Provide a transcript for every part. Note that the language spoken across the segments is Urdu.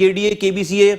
KDA KBCA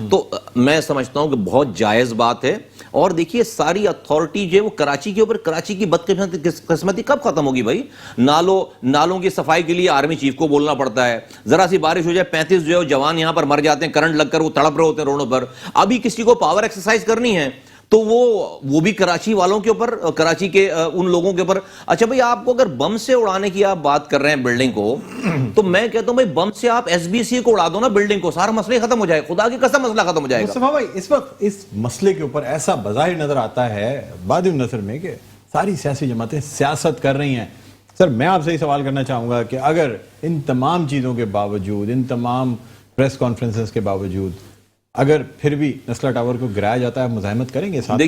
تو میں سمجھتا ہوں کہ بہت جائز بات ہے. اور دیکھیے ساری اتھارٹی جو ہے وہ کراچی کے اوپر, کراچی کی بدقسمتی کب ختم ہوگی بھائی؟ نالوں کی صفائی کے لیے آرمی چیف کو بولنا پڑتا ہے, ذرا سی بارش ہو جائے 35 جو ہے جوان یہاں پر مر جاتے ہیں, کرنٹ لگ کر وہ تڑپ رہے ہوتے ہیں روڈوں پر. ابھی کسی کو پاور ایکسرسائز کرنی ہے تو وہ بھی کراچی والوں کے اوپر, کراچی کے ان لوگوں کے اوپر. اچھا بھائی آپ کو اگر بم سے اڑانے کی آپ بات کر رہے ہیں بلڈنگ کو, تو میں کہتا ہوں بھائی بم سے آپ ایس بی سی کو اڑا دو نا بلڈنگ کو, سارا مسئلہ ختم ہو جائے, خدا کی قسم مسئلہ ختم ہو جائے گا. مصطفیٰ بھائی اس وقت اس مسئلے کے اوپر ایسا بظاہر نظر آتا ہے بادی نظر میں کہ ساری سیاسی جماعتیں سیاست کر رہی ہیں. سر میں آپ سے ہی سوال کرنا چاہوں گا کہ اگر ان تمام چیزوں کے باوجود, ان تمام پریس کانفرنسز کے باوجود, اگر پھر بھی نسلا ٹاور کو گرایا جاتا ہے, مزاحمت کریں گے؟ ساتھ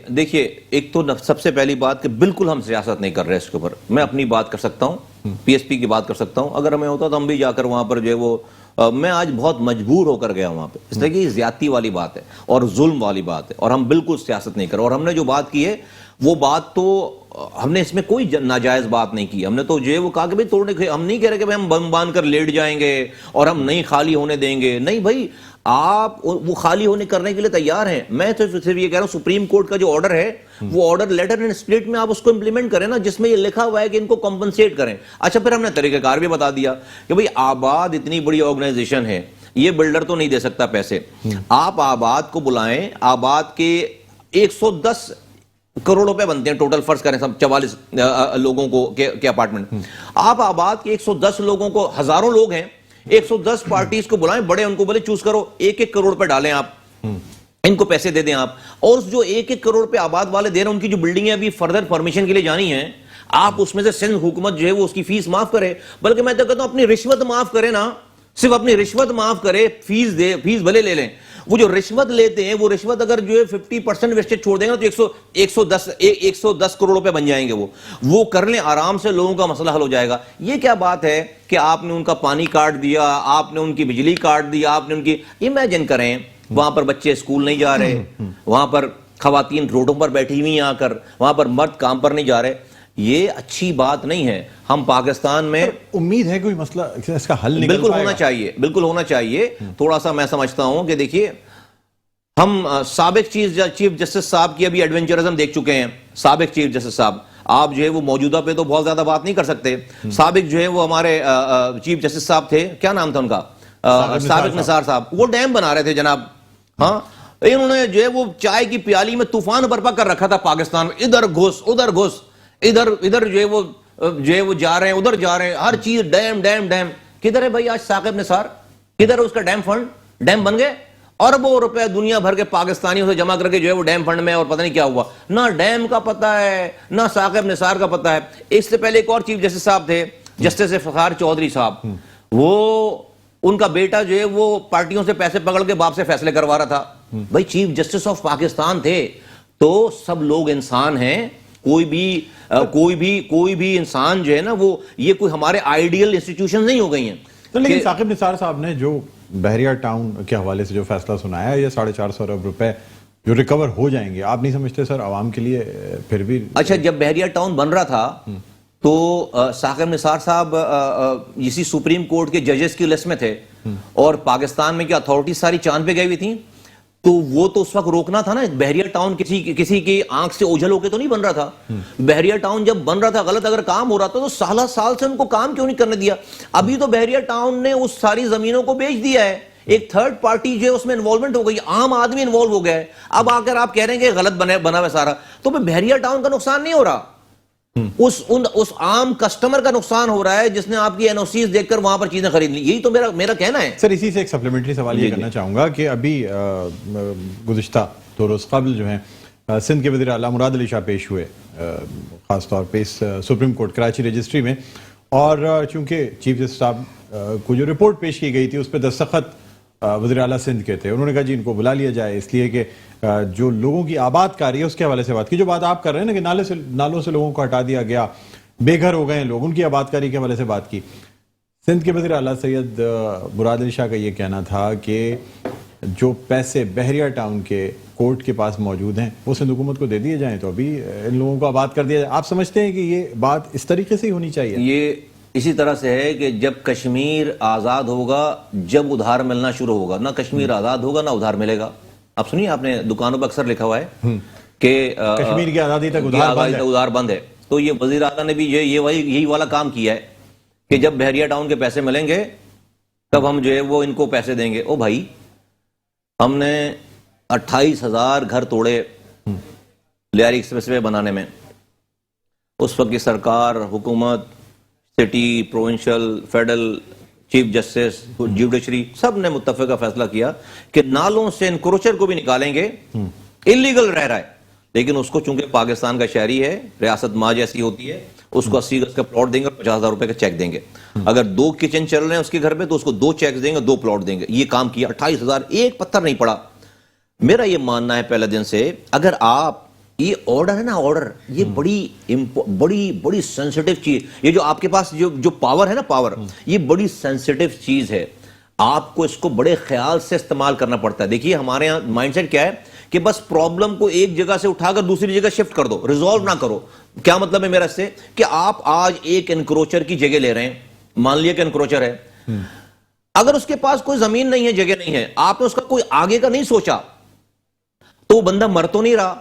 دیکھیے ایک تو سب سے پہلی بات کہ بالکل ہم سیاست نہیں کر رہے اس کے اوپر. میں اپنی بات کر سکتا ہوں, پی ایس پی کی بات کر سکتا ہوں. اگر ہمیں ہوتا تو ہم بھی جا کر وہاں پر جو ہے وہ, میں آج بہت مجبور ہو کر گیا وہاں پہ, اس لیے کہ یہ زیادتی والی بات ہے اور ظلم والی بات ہے, اور ہم بالکل سیاست نہیں کر رہے. اور ہم نے جو بات کی ہے وہ بات تو ہم نے اس میں کوئی ناجائز بات نہیں کی. ہم نے تو جو ہے وہ کہا کہ بھائی توڑنے, ہم نہیں کہہ رہے کہ ہم بم باندھ کر لیٹ جائیں گے اور ہم نہیں خالی ہونے دیں گے. نہیں بھائی, آپ وہ خالی ہونے کرنے کے لیے تیار ہیں. میں تو صرف یہ کہہ رہا ہوں سپریم کورٹ کا جو آرڈر ہے وہ آرڈر لیٹر اینڈ اسپلٹ میں آپ اس کو امپلیمنٹ کریں نا, جس میں یہ لکھا ہوا ہے کہ ان کو کمپنسیٹ کریں. اچھا پھر ہم نے طریقہ کار بھی بتا دیا کہ بھئی آباد اتنی بڑی آرگنائزیشن ہے, یہ بلڈر تو نہیں دے سکتا پیسے, آپ آباد کو بلائیں. آباد کے 110 کروڑ روپے بنتے ہیں ٹوٹل, فرض کریں سب 44 لوگوں کو کے اپارٹمنٹ. آپ آباد کے 110 لوگوں کو, ہزاروں لوگ ہیں, 110 پارٹیز کو بلائیں, بڑے ان کو بولے چوز کرو, 1-1 کروڑ پہ ڈالیں آپ, ان کو پیسے دے دیں آپ. اور جو 1-1 کروڑ پہ آباد والے دے رہے ہیں ان کی جو بلڈنگیں ابھی فردر پرمیشن کے لیے جانی ہیں, آپ اس میں سے سندھ حکومت جو ہے وہ اس کی فیس معاف کرے. بلکہ میں تو کہتا ہوں اپنی رشوت معاف کرے نا, صرف اپنی رشوت معاف کرے, فیس دے, فیس بھلے لے لیں. وہ جو رشوت لیتے ہیں وہ رشوت اگر جو ہے 50% ویسٹیج چھوڑ دیں گے تو 110 کروڑ روپے بن جائیں گے. وہ کر لیں آرام سے, لوگوں کا مسئلہ حل ہو جائے گا. یہ کیا بات ہے کہ آپ نے ان کا پانی کاٹ دیا, آپ نے ان کی بجلی کاٹ دیا, آپ نے ان کی, امیجن کریں وہاں پر بچے اسکول نہیں جا رہے, وہاں پر خواتین روڈوں پر بیٹھی ہوئی آ کر, وہاں پر مرد کام پر نہیں جا رہے. یہ اچھی بات نہیں ہے. ہم پاکستان میں امید ہے کوئی مسئلہ اس کا حل نکل بالکل ہونا چاہیے, بالکل ہونا چاہیے. تھوڑا سا میں سمجھتا ہوں کہ دیکھیے ہم سابق چیف جسٹس صاحب کی ابھی ایڈونچرزم دیکھ چکے ہیں. سابق چیف جسٹس صاحب, آپ جو ہے وہ موجودہ پہ تو بہت زیادہ بات نہیں کر سکتے. سابق جو ہے وہ ہمارے چیف جسٹس صاحب تھے, کیا نام تھا ان کا, سابق نثار صاحب, وہ ڈیم بنا رہے تھے جناب. ہاں انہوں نے جو ہے وہ چائے کی پیالی میں طوفان برپا کر رکھا تھا پاکستان میں, ادھر گھس ادھر گھس, ادھر جو ہے وہ جا رہے ہیں, ادھر جا رہے ہیں, ہر چیز ڈیم ڈیم ڈیم. کدھر ہے بھائی آج ثاقب نثار, کدھر ہے اس کا ڈیم فنڈ؟ ڈیم بن گئے, اربوں روپے دنیا بھر کے پاکستانیوں سے جمع کر کے جو ہے وہ ڈیم فنڈ میں, اور پتہ نہیں کیا ہوا. نہ ڈیم کا پتہ ہے, نہ ثاقب نثار کا پتہ ہے. اس سے پہلے ایک اور چیف جسٹس صاحب تھے, جسٹس فخار چودھری صاحب, وہ ان کا بیٹا جو ہے وہ پارٹیوں سے پیسے پکڑ کے باپ سے فیصلے کروا رہا تھا. بھائی چیف جسٹس آف پاکستان تھے. تو سب لوگ انسان ہیں, کوئی بھی انسان جو ہے نا وہ, یہ کوئی ہمارے آئیڈیل انسٹیٹیوشن نہیں ہو گئی ہیں. لیکن ثاقب نثار صاحب نے جو بحریہ ٹاؤن کے حوالے سے جو فیصلہ سنایا ہے, یہ 450 ارب روپے جو ریکور ہو جائیں گے, آپ نہیں سمجھتے سر عوام کے لیے پھر بھی؟ اچھا جب بحریہ ٹاؤن بن رہا تھا تو ثاقب نثار صاحب اسی سپریم کورٹ کے ججز کی لسٹ میں تھے, اور پاکستان میں کیا اتھارٹیز ساری چاند پہ گئی ہوئی تھیں, تو وہ تو اس وقت روکنا تھا نا. بحریہ ٹاؤن کسی کی آنکھ سے اوجھل ہو کے تو نہیں بن رہا تھا. بحریہ ٹاؤن جب بن رہا تھا, غلط اگر کام ہو رہا تھا تو سال سے ان کو کام کیوں نہیں کرنے دیا؟ ابھی تو بحریہ ٹاؤن نے اس ساری زمینوں کو بیچ دیا ہے, ایک تھرڈ پارٹی جو ہے اس میں انوالومنٹ ہو گئی, عام آدمی انوالو ہو گیا ہے. اب آ کر آپ کہہ رہے ہیں کہ غلط بنا ہوا سارا, تو بحریہ ٹاؤن کا نقصان نہیں ہو رہا, اس عام کسٹمر کا نقصان ہو رہا ہے جس نے آپ کی این او سیز دیکھ کر وہاں پر چیزیں خرید لی. یہی تو میرا کہنا ہے. سر اسی سے ایک سپلیمنٹری سوال یہ کرنا چاہوں گا کہ ابھی گزشتہ 2 روز قبل جو ہیں سندھ کے وزیر اعلیٰ مراد علی شاہ پیش ہوئے, خاص طور پہ اس سپریم کورٹ کراچی رجسٹری میں, اور چونکہ چیف جسٹس صاحب کو جو رپورٹ پیش کی گئی تھی اس پہ دستخط وزیر اعلیٰ سندھ کے تھے. انہوں نے کہا جی ان کو بلا لیا جائے, اس لیے کہ جو لوگوں کی آباد کاری ہے اس کے حوالے سے بات کی. جو بات آپ کر رہے ہیں نا کہ نالوں سے لوگوں کو ہٹا دیا گیا, بے گھر ہو گئے ہیں لوگ, ان کی آباد کاری کے حوالے سے بات کی. سندھ کے وزیر اعلیٰ سید مراد علی شاہ کا یہ کہنا تھا کہ جو پیسے بحریہ ٹاؤن کے کورٹ کے پاس موجود ہیں وہ سندھ حکومت کو دے دیے جائیں تو ابھی ان لوگوں کو آباد کر دیا جائے. آپ سمجھتے ہیں کہ یہ بات اس طریقے سے ہی ہونی چاہیے؟ اسی طرح سے ہے کہ جب کشمیر آزاد ہوگا جب ادھار ملنا شروع ہوگا، نہ کشمیر آزاد ہوگا نہ ادھار ملے گا. اب سنیے، آپ نے دکانوں پہ اکثر لکھا ہوا ہے کہ کشمیر کی آزادی تک ادھار بند ہے. تو یہ وزیر اعلیٰ نے بھی یہی والا کام کیا ہے کہ جب بحریہ ٹاؤن کے پیسے ملیں گے تب ہم جو ہے وہ ان کو پیسے دیں گے. او بھائی، ہم نے 28,000 گھر توڑے لیاری ایکسپریس وے بنانے میں. اس وقت کی سرکار، حکومت، city, provincial, federal, chief justice, judiciary, سب نے متفقہ فیصلہ کیا کہ نالوں سے انکروچر کو بھی نکالیں گے. انلیگل رہ رہا ہے لیکن اس کو چونکہ پاکستان کا شہری ہے، ریاست ماں جیسی ہوتی ہے، اس کو 80 گز کا پلاٹ دیں گے اور 50,000 روپے کا چیک دیں گے. اگر 2 کچن چل رہے ہیں اس کے گھر پہ تو اس کو 2 چیک دیں گے، 2 پلاٹ دیں گے. یہ کام کیا. 28,000، ایک پتھر نہیں پڑا. میرا یہ ماننا ہے پہلے دن سے، اگر آپ یہ آرڈر ہے نا، آرڈر، یہ بڑی سینسٹیو چیز. یہ جو آپ کے پاس جو پاور ہے نا، پاور، یہ بڑی سینسٹیو چیز ہے. آپ کو اس کو بڑے خیال سے استعمال کرنا پڑتا ہے. دیکھیے ہمارے یہاں مائنڈ سیٹ کیا ہے کہ بس پرابلم کو ایک جگہ سے اٹھا کر دوسری جگہ شفٹ کر دو، ریزالو نہ کرو. کیا مطلب ہے میرا اس سے؟ کہ آپ آج ایک انکروچر کی جگہ لے رہے ہیں، مان لیے کہ انکروچر ہے، اگر اس کے پاس کوئی زمین نہیں ہے، جگہ نہیں ہے، آپ نے اس کا کوئی آگے کا نہیں سوچا تو وہ بندہ مر تو نہیں رہا.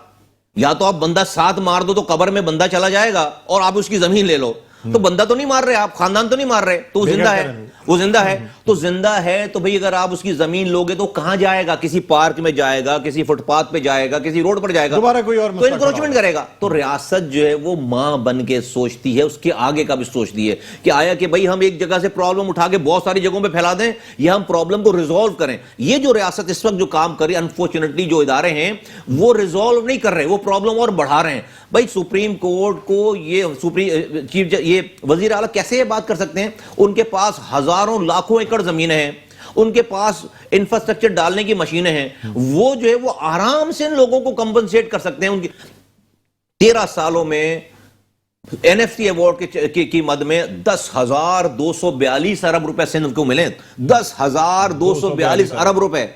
یا تو آپ بندہ ساتھ مار دو تو قبر میں بندہ چلا جائے گا اور آپ اس کی زمین لے لو، تو بندہ تو نہیں مار رہے، آپ خاندان تو نہیں مار رہے، تو وہ زندہ ہے. وہ زندہ ہے تو زندہ ہے تو بھئی اگر آپ اس کی زمین لوگے تو کہاں جائے گا؟ کسی پارک میں جائے گا، کسی فٹ پاتھ پہ جائے گا، کسی روڈ پر جائے گا، دوبارہ کوئی اور تو انکروچمنٹ کرے گا. تو ریاست جو ہے وہ ماں بن کے سوچتی ہے، اس کے آگے کا بھی سوچتی ہے کہ آیا کہ بھئی ہم ایک جگہ سے پرابلم اٹھا کے بہت ساری جگہوں پہ پھیلا دیں یا ہم پرابلم کو ریزالو کریں. یہ جو ریاست اس وقت جو کام کر رہی ہے، انفارچونیٹلی جو ادارے ہیں وہ ریزالو نہیں کر رہے، وہ پرابلم اور بڑھا رہے ہیں. بھائی سپریم کورٹ کو یہ وزیر اعلیٰ کیسے یہ بات کر سکتے ہیں؟ ان کے پاس ہزاروں لاکھوں ایکڑ زمینیں ہیں، ان کے پاس انفراسٹرکچر ڈالنے کی مشینیں ہیں، وہ جو ہے وہ آرام سے ان لوگوں کو کمپنسیٹ کر سکتے ہیں. ان کی 13 سالوں میں این ایف سی ایوارڈ کی مد میں 10,242 ارب روپے سندھ کو ملے. 10,242 ارب روپے،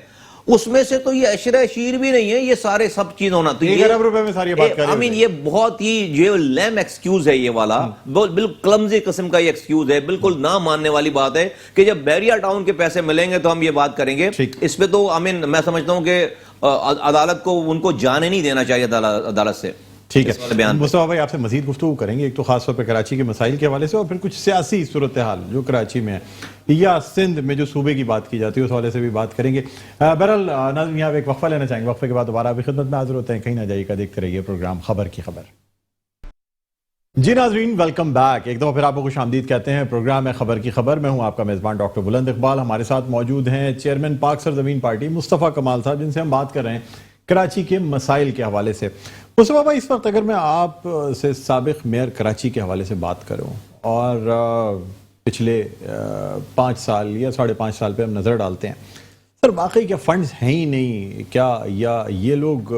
اس میں سے تو یہ عشرہ شیر بھی نہیں ہے، یہ سارے سب چیز ہونا. تو 1 ارب روپے میں ساری بات کر رہے ہیں. یہ بہت ہی جو لیم ایکسکیوز ہے، یہ والا بالکل کلمزی قسم کا یہ ایکسکیوز ہے، بالکل نہ ماننے والی بات ہے کہ جب بحریہ ٹاؤن کے پیسے ملیں گے تو ہم یہ بات کریں گے. اس پہ تو میں سمجھتا ہوں کہ عدالت کو ان کو جانے نہیں دینا چاہیے عدالت سے. ٹھیک ہے مصطفیٰ بھائی، آپ سے مزید گفتگو کریں گے، ایک تو خاص طور پہ کراچی کے مسائل کے حوالے سے اور پھر کچھ سیاسی صورتحال جو کراچی میں ہے یا سندھ میں جو صوبے کی بات کی جاتی ہے اس حوالے سے بھی بات کریں گے. بہرحال ناظرین، یہاں ایک وقفہ لینا چاہیں گے، وقفے کے بعد دوبارہ بھی خدمت میں حاضر ہوتے ہیں. کہیں نہ جائیے گا، دیکھتے رہیے پروگرام خبر کی خبر. جی ناظرین، ویلکم بیک. ایک دفعہ پھر آپ کو خوش آمدید کہتے ہیں. پروگرام ہے خبر کی خبر. میں ہوں آپ کا میزبان ڈاکٹر بلند اقبال. ہمارے ساتھ موجود ہیں چیئرمین پاک سرزمین پارٹی مصطفیٰ کمال صاحب، جن سے ہم بات کر رہے ہیں کراچی کے مسائل کے حوالے سے. مصطفیٰ بھائی، اس وقت اگر میں آپ سے سابق میئر کراچی کے حوالے سے بات کروں اور پچھلے 5 سال یا 5.5 سال پہ ہم نظر ڈالتے ہیں، سر واقعی کیا فنڈز ہیں ہی نہیں کیا، یا یہ لوگ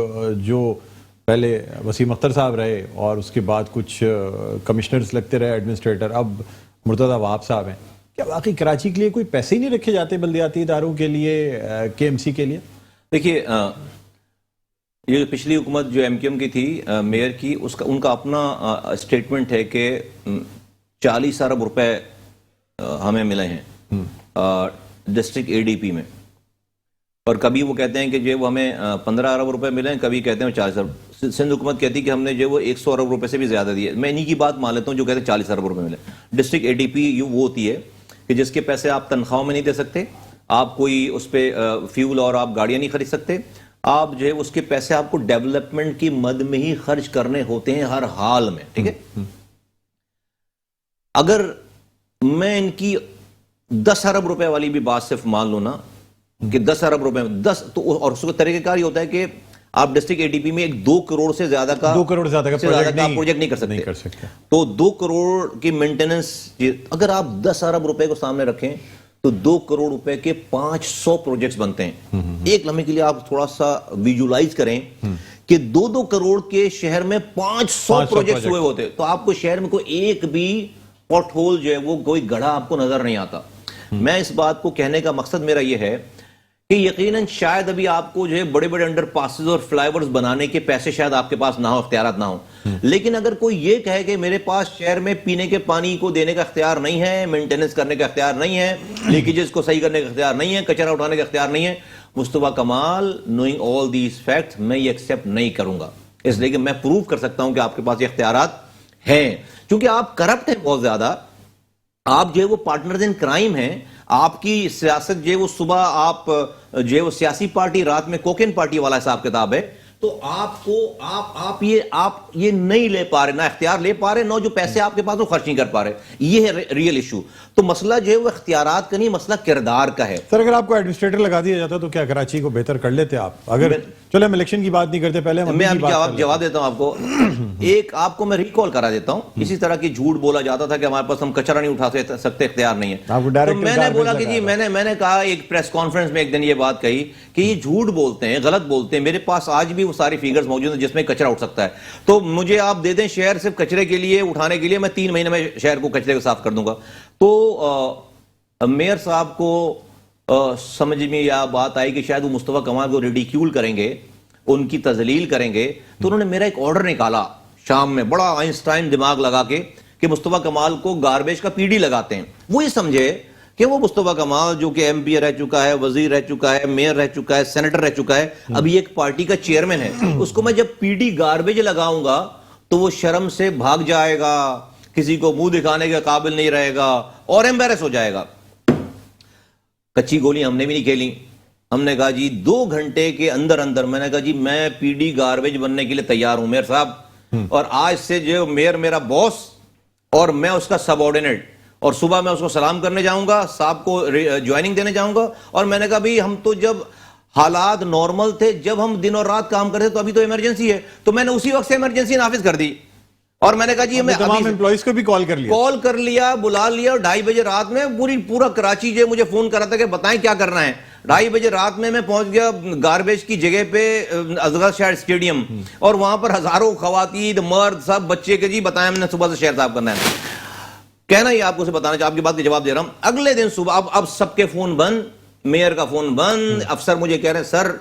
جو پہلے وسیم اختر صاحب رہے اور اس کے بعد کچھ کمشنرز لگتے رہے، ایڈمنسٹریٹر، اب مرتضیٰ وہاب صاحب ہیں، کیا واقعی کراچی کے لیے کوئی پیسے ہی نہیں رکھے جاتے بلدیاتی اداروں کے لیے، کے ایم سی کے لیے؟ دیکھیے، یہ پچھلی حکومت جو ایم کیو ایم کی تھی، میئر کی، ان کا اپنا اسٹیٹمنٹ ہے کہ 40 ارب روپے ہمیں ملے ہیں ڈسٹرکٹ اے ڈی پی میں، اور کبھی وہ کہتے ہیں کہ جو وہ ہمیں 15 ارب روپے ملے ہیں، کبھی کہتے ہیں 40 ارب. سندھ حکومت کہتی ہے کہ ہم نے جو وہ 100 ارب روپے سے بھی زیادہ دیے. میں انہی کی بات مان لیتا ہوں جو کہتے ہیں 40 ارب روپے ملے. ڈسٹرکٹ اے ڈی پی وہ ہوتی ہے کہ جس کے پیسے آپ تنخواہوں میں نہیں دے سکتے، آپ کوئی اس پہ فیول اور آپ گاڑیاں نہیں خرید سکتے، آپ جو ہے اس کے پیسے آپ کو ڈیولپمنٹ کی مد میں ہی خرچ کرنے ہوتے ہیں ہر حال میں. ٹھیک ہے، اگر میں ان کی 10 ارب روپے والی بھی بات صرف مان لوں نا کہ 10 ارب روپے 10 تو، اور اس کا طریقہ کار یہ ہوتا ہے کہ آپ ڈسٹرکٹ اے ڈی پی میں ایک 2 کروڑ سے زیادہ کا پروجیکٹ نہیں کر سکتے. تو 2 کروڑ کی مینٹیننس، اگر آپ 10 ارب روپے کو سامنے رکھیں تو 2 کروڑ روپے کے 500 پروجیکٹس بنتے ہیں. ایک لمحے کے لیے آپ تھوڑا سا ویژولائز کریں کہ 2 کروڑ کے شہر میں 500 پروجیکٹس ہوئے ہوتے، تو آپ کو شہر میں کوئی ایک بھی پورٹ ہول جو ہے وہ کوئی گڑھا آپ کو نظر نہیں آتا. میں اس بات کو کہنے کا مقصد میرا یہ ہے کہ یقیناً شاید ابھی آپ کو جو ہے بڑے بڑے انڈر پاسز اور فلائی اوورز بنانے کے پیسے شاید آپ کے پاس نہ ہو، اختیارات نہ ہو، لیکن اگر کوئی یہ کہے کہ میرے پاس شہر میں پینے کے پانی کو دینے کا اختیار نہیں ہے, مینٹیننس کرنے کا اختیار نہیں ہے, لیکیجز کو صحیح کرنے کا اختیار نہیں ہے, کچرا اٹھانے کا اختیار نہیں ہے, مصطفیٰ کمال نوئنگ آل دیز فیکٹس میں یہ ایکسیپٹ نہیں کروں گا, اس لیے کہ میں پروو کر سکتا ہوں کہ آپ کے پاس یہ اختیارات ہیں, کیونکہ آپ کرپٹ ہیں بہت زیادہ, آپ جو ہے وہ پارٹنرز ان کرائم ہیں, آپ کی سیاست جو ہے وہ صبح آپ جو ہے وہ سیاسی پارٹی, رات میں کوکین پارٹی والا حساب کتاب ہے, تو آپ کو آپ یہ نہیں لے پا رہے, نہ اختیار لے پا رہے, نہ جو پیسے آپ کے پاس وہ خرچ نہیں کر پا رہے, یہ ہے ریئل ایشو. تو مسئلہ جو ہے وہ اختیارات کا نہیں, مسئلہ کردار کا ہے. سر اگر آپ کو ایڈمنسٹریٹر لگا دیا جاتا تو کیا کراچی کو بہتر کر لیتے آپ؟ اگر چلے ہم الیکشن کی بات نہیں کرتے, پہلے میں جواب دیتا ہوں آپ کو. ایک آپ کو میں ریکال کرا دیتا ہوں, اسی طرح کی جھوٹ بولا جاتا تھا کہ ہمارے پاس ہم کچرا نہیں اٹھا سکتے, اختیار نہیں ہے. تو میں نے بولا کہ جی میں نے کہا ایک پریس کانفرنس میں ایک دن یہ بات کہی کہ یہ جھوٹ بولتے ہیں, غلط بولتے ہیں, میرے پاس آج بھی وہ ساری فیگرز موجود ہیں جس میں کچرا اٹھ سکتا ہے, تو مجھے آپ دے دیں شہر صرف کچرے کے لیے اٹھانے کے لیے, میں 3 مہینے میں شہر کو کچرے کو صاف کر دوں گا. تو میئر صاحب کو سمجھ میں یہ بات آئی کہ شاید وہ مصطفیٰ کمال کو ریڈیکیول کریں گے, ان کی تذلیل کریں گے, تو انہوں نے میرا ایک آرڈر نکالا شام میں, بڑا آئنسٹائن دماغ لگا کے, کہ مصطفیٰ کمال کو گاربیج کا پی ڈی لگاتے ہیں. وہ یہ سمجھے کہ وہ مصطفیٰ کمال جو کہ ایم پی رہ چکا ہے, وزیر رہ چکا ہے, میئر رہ چکا ہے, سینیٹر رہ چکا ہے, ابھی ایک پارٹی کا چیئرمین ہے, اس کو میں جب پی ڈی گاربیج لگاؤں گا تو وہ شرم سے بھاگ جائے گا, کسی کو منہ دکھانے کے قابل نہیں رہے گا اور ایمبیرس ہو جائے گا. کچی گولی ہم نے بھی نہیں کھیلی, ہم نے کہا جی 2 گھنٹے کے اندر میں نے کہا جی میں پی ڈی گاربیج بننے کے لیے تیار ہوں میئر صاحب, اور آج سے جو میئر میرا باس اور میں اس کا سب آرڈینیٹ, اور صبح میں اس کو سلام کرنے جاؤں گا, صاحب کو جوائننگ دینے جاؤں گا. اور میں نے کہا بھی ہم تو جب حالات نارمل تھے, جب ہم دن اور رات کام کرتے تو ابھی تو ایمرجنسی ہے, تو میں نے اسی وقت سے ایمرجنسی نافذ کر دی, اور میں نے کہا جی میں تمام امپلائیز کو بھی کال کر لیا, بلا لیا, اور 2:30 بجے رات میں پورا کراچی جو مجھے فون کر رہا تھا کہ بتائیں کیا کرنا ہے. 2:30 بجے رات میں پہنچ گیا گاربیج کی جگہ پہ, اصغر شہر اسٹیڈیم, اور وہاں پر ہزاروں خواتین, مرد, سب بچے کے جی بتائیں ہم نے صبح سے شہر صاف کرنا ہے. کہنا یہ آپ کو سے بتانا چاہیے, آپ کی بات کا جواب دے رہا ہوں. اگلے دن صبح اب سب کے فون بند, میئر کا فون بند, افسر مجھے کہہ رہے ہیں سر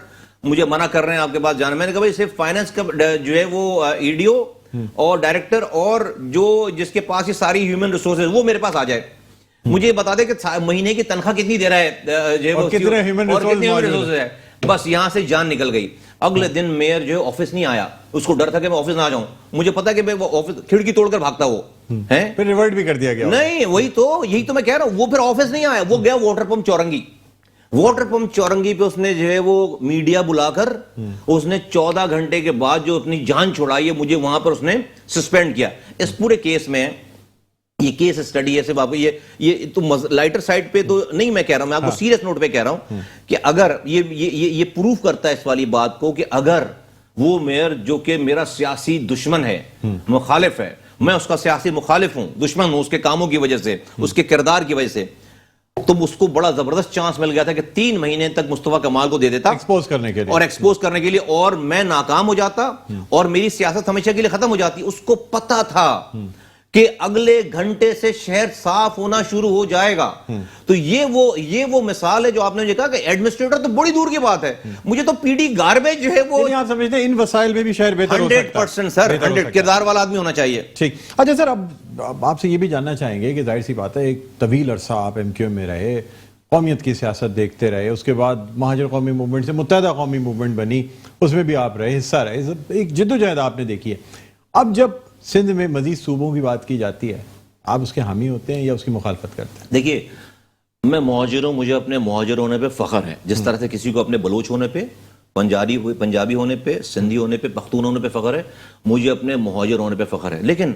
مجھے منع کر رہے ہیں آپ کے پاس جانا. میں نے کہا بھائی صرف فائنانس کا جو ہے وہ ای ڈی او اور ڈائریکٹر اور جو جس کے پاس یہ ساری ہیومن ریسورسز وہ میرے پاس آ جائے, مجھے بتا دے کہ مہینے کی تنخواہ کتنی دے رہا ہے اور کتنے ہیومن ریسورسز ہے. بس یہاں سے جان نکل گئی. اگلے دن میئر جو ہے آفس نہیں آیا, اس کو ڈر تھا کہ میں آفس نہ آ جاؤں, مجھے پتا کہ وہ آفس کھڑکی توڑ کر بھاگتا, وہ پھر ریورٹ بھی کر دیا گیا. نہیں وہی تو, یہی تو میں کہہ رہا ہوں, وہ پھر آفس نہیں آیا, وہ گیا واٹر پمپ چورنگی پہ, اس نے جو ہے وہ میڈیا بلا کر اس نے 14 گھنٹے کے بعد جو اپنی جان چھڑائی ہے, مجھے وہاں پر اس نے سسپینڈ کیا. اس پورے کیس میں یہ کیس اسٹڈی ہے, صرف یہ تو لائٹر سائڈ پہ تو نہیں میں کہہ رہا ہوں, میں آپ کو سیریس نوٹ پہ کہہ رہا ہوں کہ اگر یہ پروف کرتا ہے اس والی بات کو کہ اگر وہ میئر جو کہ میرا سیاسی دشمن ہے, مخالف ہے, میں اس کا سیاسی مخالف ہوں, دشمن ہوں اس کے کاموں کی وجہ سے, اس کے کردار کی وجہ سے, تو اس کو بڑا زبردست چانس مل گیا تھا کہ 3 مہینے تک مصطفیٰ کمال کو دے دیتا ایکسپوز کرنے کے لیے, اور میں ناکام ہو جاتا اور میری سیاست ہمیشہ کے لیے ختم ہو جاتی. اس کو پتا تھا کہ اگلے گھنٹے سے شہر صاف ہونا شروع ہو جائے گا. تو یہ وہ مثال ہے جو آپ نے مجھے کہا کہ ایڈمنسٹریٹر تو بڑی دور کی بات ہے, مجھے تو پی ڈی گاربیج جو ہے وہ آپ سمجھتے ہیں ان وسائل میں بھی شہر بہتر ہو سکتا ہے. 100% سر, 100 کردار والا آدمی ہونا چاہیے. ٹھیک. اچھا سر, اب آپ سے یہ بھی جاننا چاہیں گے کہ ظاہر سی بات ہے ایک طویل عرصہ آپ ایم کیو میں رہے, قومیت کی سیاست دیکھتے رہے, اس کے بعد مہاجر قومی موومنٹ سے متحدہ قومی موومنٹ بنی, اس میں بھی آپ رہے, حصہ رہے, ایک جدوجہد آپ نے دیکھی ہے. اب جب سندھ میں مزید صوبوں کی بات کی جاتی ہے, آپ اس کے حامی ہوتے ہیں یا اس کی مخالفت کرتے ہیں؟ دیکھیے میں مہاجر ہوں, مجھے اپنے مہاجر ہونے پہ فخر ہے, جس طرح سے کسی کو اپنے بلوچ ہونے پہ, پنجابی ہونے پہ, سندھی ہونے پہ, پختون ہونے پہ فخر ہے, مجھے اپنے مہاجر ہونے پہ فخر ہے. لیکن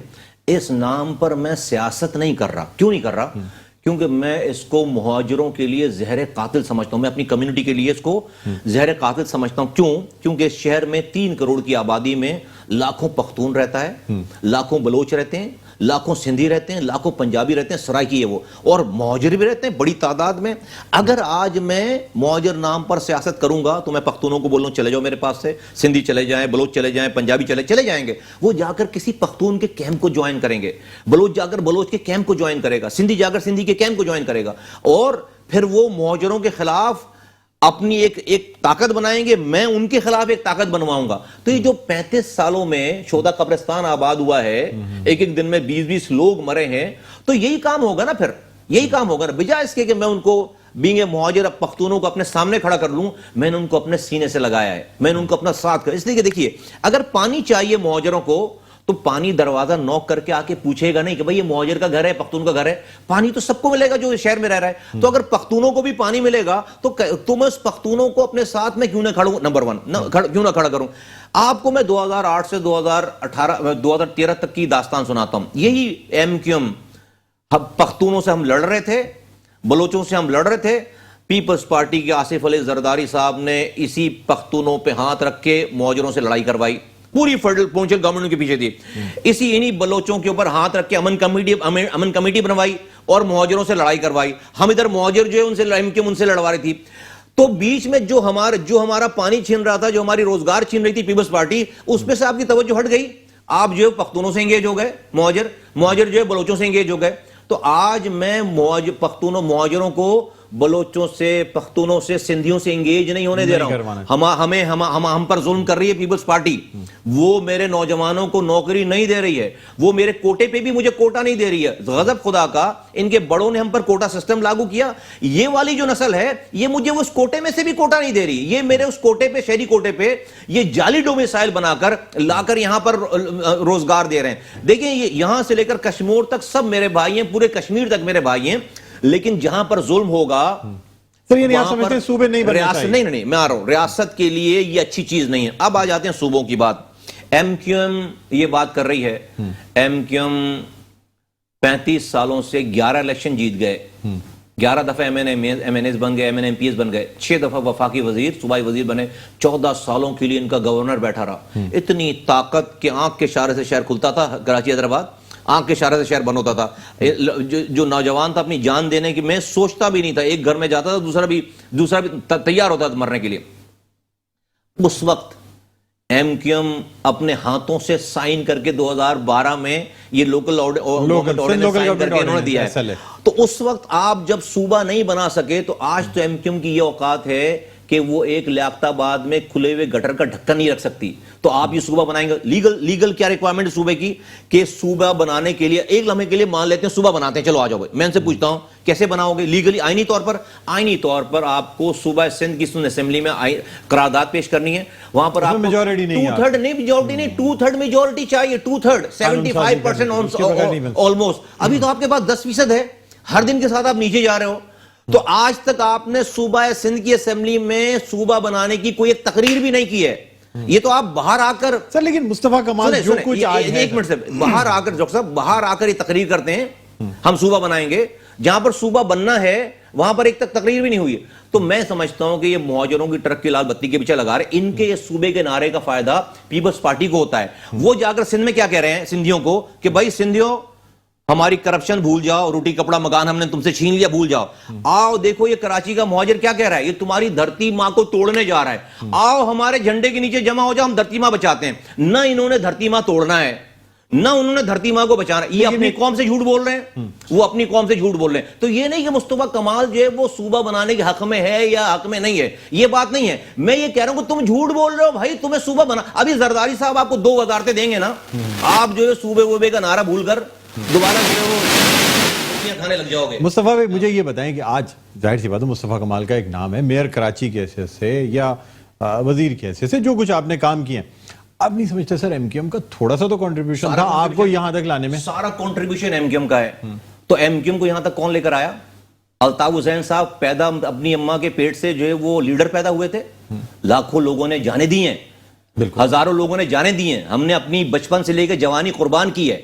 اس نام پر میں سیاست نہیں کر رہا. کیوں نہیں کر رہا؟ کیونکہ میں اس کو مہاجروں کے لیے زہر قاتل سمجھتا ہوں, میں اپنی کمیونٹی کے لیے اس کو زہر قاتل سمجھتا ہوں. کیوں؟ کیونکہ اس شہر میں 3 کروڑ کی آبادی میں لاکھوں پختون رہتا ہے, لاکھوں بلوچ رہتے ہیں, لاکھوں سندھی رہتے ہیں, لاکھوں پنجابی رہتے ہیں, سرائکی ہے وہ, اور مہاجر بھی رہتے ہیں بڑی تعداد میں. اگر آج میں مہاجر نام پر سیاست کروں گا تو میں پختونوں کو بولوں چلے جاؤ میرے پاس سے, سندھی چلے جائیں, بلوچ چلے جائیں, پنجابی چلے جائیں گے, وہ جا کر کسی پختون کے کیمپ کو جوائن کریں گے, بلوچ جا کر بلوچ کے کیمپ کو جوائن کرے گا, سندھی جا کر سندھی کے کیمپ کو جوائن کرے گا, اور پھر وہ مہاجروں کے خلاف اپنی ایک طاقت بنائیں گے, میں ان کے خلاف ایک طاقت بنواؤں گا. تو یہ جو 35 سالوں میں شہداء قبرستان آباد ہوا ہے, ایک دن میں 20 لوگ مرے ہیں, تو یہی کام ہوگا نا, پھر یہی کام ہوگا نا. بجائے اس کے کہ میں ان کو بینگ اے مہاجر پختونوں کو اپنے سامنے کھڑا کر لوں, میں نے ان کو اپنے سینے سے لگایا ہے, میں نے ان کو اپنا ساتھ کر. اس لیے کہ دیکھیے, اگر پانی چاہیے مہاجروں کو تو پانی دروازہ نوک کر کے آ کے پوچھے گا نہیں کہ بھئی یہ مہاجر کا گھر ہے, پختون کا گھر ہے. پانی تو سب کو ملے گا جو شہر میں رہ رہا ہے. تو اگر پختونوں کو بھی پانی ملے گا تو میں اس پختونوں کو اپنے ساتھ میں کیوں نہ کھڑوں, نمبر 1 کیوں نہ کھڑا کروں. آپ کو میں 2008 سے 2013 تک کی داستان سناتا ہوں. یہی ایم کیو ایم, پختونوں سے ہم لڑ رہے تھے, بلوچوں سے ہم لڑ رہے تھے. پیپلز پارٹی کے آصف علی زرداری صاحب نے اسی پختونوں پہ ہاتھ رکھ کے مہاجروں سے لڑائی کروائی, پوری فیڈرل پہنچے گورنمنٹ کے پیچھے تھی. انہی بلوچوں کے اوپر ہاتھ رکھ کے امن کمیٹی بنوائی اور مہاجروں سے لڑائی کروائی. ہم ادھر مہاجر جو ہے ان سے لڑوا رہی تھی. تو بیچ میں جو ہمارا پانی چھین رہا تھا, جو ہماری روزگار چھین رہی تھی پیپلز پارٹی, اس پہ سے آپ کی توجہ ہٹ گئی. آپ جو ہے پختونوں سے انگیج ہو گئے, مہاجر جو ہے بلوچوں سے انگیج ہو گئے. تو آج میں مہاجروں کو بلوچوں سے, پختونوں سے, سندھیوں سے انگیج نہیں ہونے دے رہا ہوں. ہم پر ظلم کر رہی ہے پیپلز پارٹی. وہ میرے نوجوانوں کو نوکری نہیں دے رہی ہے, وہ میرے کوٹے پہ بھی مجھے کوٹا نہیں دے رہی ہے. غضب خدا کا, ان کے بڑوں نے ہم پر کوٹا سسٹم لاگو کیا. یہ والی جو نسل ہے یہ مجھے اس کوٹے میں سے بھی کوٹا نہیں دے رہی. یہ میرے اس کوٹے پہ, شہری کوٹے پہ یہ جعلی ڈومیسائل بنا کر لا کر یہاں پر روزگار دے رہے ہیں. دیکھیں یہاں سے لے کر کشمیر تک سب میرے بھائی ہیں, پورے کشمیر تک میرے بھائی ہیں. لیکن جہاں پر ظلم ہوگا سر, یہ آپ سمجھتے ہیں صوبے نہیں بننا چاہیے؟ نہیں, میں آ رہا ہوں, ریاست کے لیے یہ اچھی چیز نہیں ہے. اب آ جاتے ہیں صوبوں کی بات. ایم کیو ایم یہ بات کر رہی ہے, ایم کیو ایم 35 سالوں سے 11 الیکشن جیت گئے, 11 دفعہ ایم این ایز بن گئے, ایم پی ایس بن گئے, 6 دفعہ وفاقی وزیر, صوبائی وزیر بنے, 14 سالوں کے لیے ان کا گورنر بیٹھا رہا. اتنی طاقت کہ آنکھ کے اشارے سے شہر کھلتا تھا, کراچی حیدرآباد آنکھ کے اشارے سے شہر بند ہوتا تھا. جو نوجوان تھا اپنی جان دینے کی, میں سوچتا بھی نہیں تھا, ایک گھر میں جاتا تھا دوسرا بھی تیار ہوتا تھا مرنے کے لیے. اس وقت ایم کیو ایم اپنے ہاتھوں سے سائن کر کے 2012 میں یہ لوکل آرڈیننس سائن کر کے انہوں نے دیا ہے. تو اس وقت آپ جب صوبہ نہیں بنا سکے, تو آج تو ایم کیو ایم کی یہ اوقات ہے کہ وہ ایک لیاقت آباد میں کھلے ہوئے گٹر کا ڈھکن نہیں رکھ سکتی. تو آپ یہ صوبہ بنائیں گے, لیگل کیا ریکوائرمنٹ صوبے کی, کہ صوبہ بنانے کے لیے ایک لمحے کے لیے مان لیتے ہیں صوبہ بناتے ہیں, چلو آ جاؤ بھائی. میں ان سے پوچھتا ہوں کیسے بناؤ گے لیگلی؟ آئینی طور پر آپ کو صوبہ سندھ کی سن اسمبلی میں قرارداد پیش کرنی ہے. وہاں پر آپ میجورٹی نہیں, 2/3 میجورٹی چاہیے, 2/3 75% آلموسٹ. ابھی تو آپ کے پاس 10% ہے, ہر دن کے ساتھ آپ نیچے جا رہے ہو. تو آج تک آپ نے صوبہ سندھ کی اسمبلی میں صوبہ بنانے کی کوئی ایک تقریر بھی نہیں کی ہے. یہ تو آپ باہر آ کر سر, لیکن مصطفیٰ کمال جو کچھ آج ہے, ایک منٹ سے, باہر آ کر ڈاکٹر صاحب باہر آ کر یہ تقریر کرتے ہیں ہم صوبہ بنائیں گے. جہاں پر صوبہ بننا ہے وہاں پر ایک تک تقریر بھی نہیں ہوئی. تو میں سمجھتا ہوں کہ یہ مہاجروں کی ٹرک کی لال بتی کے پیچھے لگا رہے, ان کے یہ صوبے کے نعرے کا فائدہ پیپلز پارٹی کو ہوتا ہے. وہ جا کر سندھ میں کیا کہہ رہے ہیں سندھیوں کو, کہ بھائی سندھیوں ہماری کرپشن بھول جاؤ, روٹی کپڑا مکان ہم نے تم سے چھین لیا بھول جاؤ. آؤ دیکھو یہ کراچی کا مہاجر کیا کہہ رہا ہے, یہ تمہاری دھرتی ماں کو توڑنے جا رہا ہے, آؤ ہمارے جھنڈے کے نیچے جمع ہو جاؤ, ہم دھرتی ماں بچاتے ہیں. نہ انہوں نے دھرتی ماں توڑنا ہے, نہ انہوں نے دھرتی ماں کو بچانا. یہ اپنی قوم سے جھوٹ بول رہے ہیں, وہ اپنی قوم سے جھوٹ بول رہے ہیں. تو یہ نہیں کہ مصطفیٰ کمال جو ہے وہ صوبہ بنانے کے حق میں ہے یا حق میں نہیں ہے, یہ بات نہیں ہے. میں یہ کہہ رہا ہوں کہ تم جھوٹ بول رہے ہو بھائی, تمہیں صوبہ بنا. ابھی زرداری صاحب آپ کو 2 وزارتیں دیں گے نا, آپ جو ہے صوبے کا نعرہ بھول کر دوبارہ جو ہے وہ کھانے لگ جاؤ گے. مصطفیٰ بھائی مجھے یہ بتائیں کہ آج ظاہر سی بات ہے مصطفیٰ کمال کا ایک نام ہے, میئر کراچی کے حیثیت سے یا وزیر کے حیثیت سے جو کچھ آپ نے کام کیے ہیں, اب نہیں سمجھتے سر ایم کیو ایم کا تھوڑا سا تو کنٹریبیوشن تھا آپ کو یہاں تک لانے میں؟ سارا کنٹریبیوشن ایم کیو ایم کا ہے. تو ایم کیو ایم کو یہاں تک کون لے کر آیا؟ الطاف حسین صاحب پیدا اپنی اماں کے پیٹ سے جو ہے وہ لیڈر پیدا ہوئے تھے, لاکھوں لوگوں نے جانے دی ہیں, ہزاروں لوگوں نے جانے دی ہیں, ہم نے اپنی بچپن سے لے کے جوانی قربان کی ہے,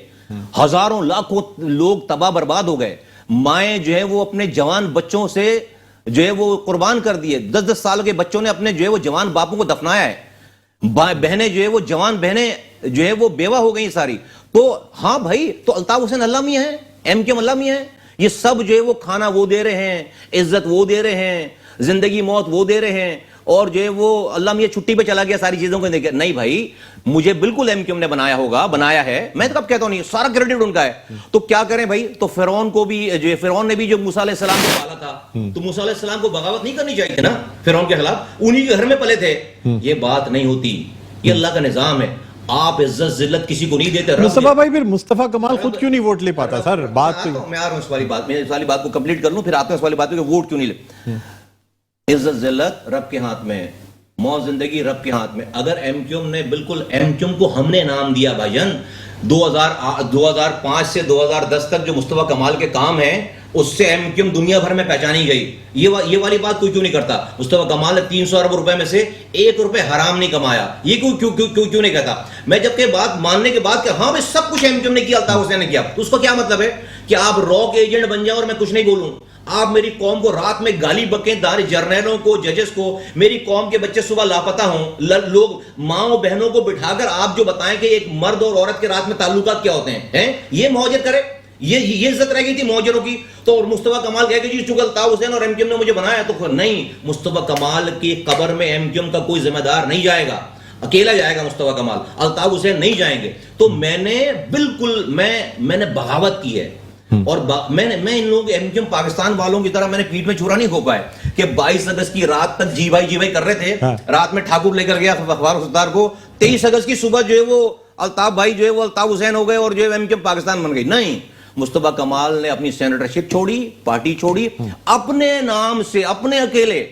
ہزاروں لاکھوں لوگ تباہ برباد ہو گئے, مائیں جو ہے وہ اپنے جوان بچوں سے جو ہے وہ قربان کر دیے, 10-10 سال کے بچوں نے اپنے جو ہے وہ جوان باپوں کو دفنایا ہے, بہنیں جو ہے وہ جوان بہنیں جو ہے وہ بیوہ ہو گئی ساری. تو ہاں بھائی, تو الطاف حسین اللہ میاں ہیں, ایم کیو ایم اللہ میاں ہیں, یہ سب جو ہے وہ کھانا وہ دے رہے ہیں, عزت وہ دے رہے ہیں, زندگی موت وہ دے رہے ہیں, اور جو ہے وہ اللہ میاں چھٹی پہ چلا گیا ساری چیزوں کو دیکھ. نہیں بھائی, مجھے بالکل ایم کیو ایم نے بنایا ہوگا, بنایا ہے, میں تو کب کہتا ہوں نہیں, سارا کریڈٹ ان کا ہے. تو کیا کریں بھائی, تو فرعون کو بھی, جو فرعون نے بھی جو موسیٰ علیہ السلام کو پالا تھا, تو موسیٰ علیہ السلام کو بغاوت نہیں کرنی چاہیے نا فرعون کے خلاف, انہی کے گھر میں پلے تھے. یہ بات نہیں ہوتی, یہ اللہ کا نظام ہے. آپ عزت ذلت کسی کو نہیں دیتے. مصطفیٰ بھائی پھر مصطفیٰ کمال خود کیوں نہیں ووٹ لے پاتا سر؟ بات میں آ رہا ہوں اس والی بات, میں اس والی بات کو کمپلیٹ کر لوں, پھر آتے ہیں اس والی بات پہ کہ ووٹ کیوں نہیں لے. عزت ذلت رب کے ہاتھ میں ہے, موت زندگی رب کے ہاتھ میں. اگر ایم کیو ایم نے, بالکل ایم کیو ایم کو ہم نے نام دیا بھائی جان, 2005 سے 2010 تک جو مصطفیٰ کمال کے کام ہیں اس سے ایم کیو ایم دنیا بھر میں پہچانی گئی. یہ والی بات کوئی کیوں نہیں کرتا. مصطفیٰ کمال نے 300 ارب روپے میں سے 1 روپے حرام نہیں کمایا, یہ کیوں نہیں کہتا. میں جب کہ بات ماننے کے بعد کہ ہاں بھائی سب کچھ ایم کیو ایم نے کیا, الطاف حسین نے کیا, تو اس کا کیا مطلب ہے کہ آپ را کے ایجنٹ بن جائیں اور میں کچھ نہیں بولوں. آپ میری قوم کو رات میں گالی بکیں, جرنیلوں کو, ججز کو, میری قوم کے بچے صبح لاپتہ ہوں, لوگ ماں بہنوں کو بٹھا کر آپ جو بتائیں کہ ایک مرد اور عورت کے رات میں تعلقات کیا ہوتے ہیں, یہ مہاجر کرے, یہ عزت رہ گئی تھی مہاجروں کی. تو مصطفیٰ کمال کہے کہ جی چونکہ الطاف حسین اور ایم کیو ایم نے مجھے بنایا, تو نہیں, مصطفیٰ کمال کی قبر میں ایم کیو ایم کا کوئی ذمہ دار نہیں جائے گا, اکیلا جائے گا مصطفیٰ کمال, الطاف حسین نہیں جائیں گے. تو میں نے بالکل میں نے بغاوت کی ہے, اور میں ان لوگوں ایم کیو ایم پاکستان والوں کی طرح میں نے پیٹ میں چھرا نہیں کھوپا ہے کہ 22 اگست کی رات تک جی بھائی کر رہے تھے. رات میں ٹھاکر لے کر گیا اخبار ستار کو, 23 اگست کی صبح جو ہے وہ الطاف بھائی جو ہے وہ الطاف حسین ہو گئے اور جو ہے ایم کیو ایم پاکستان بن گئی. نہیں, مصطفیٰ کمال نے اپنی سینیٹرشپ چھوڑی, پارٹی چھوڑی, اپنے نام سے, اپنے اکیلے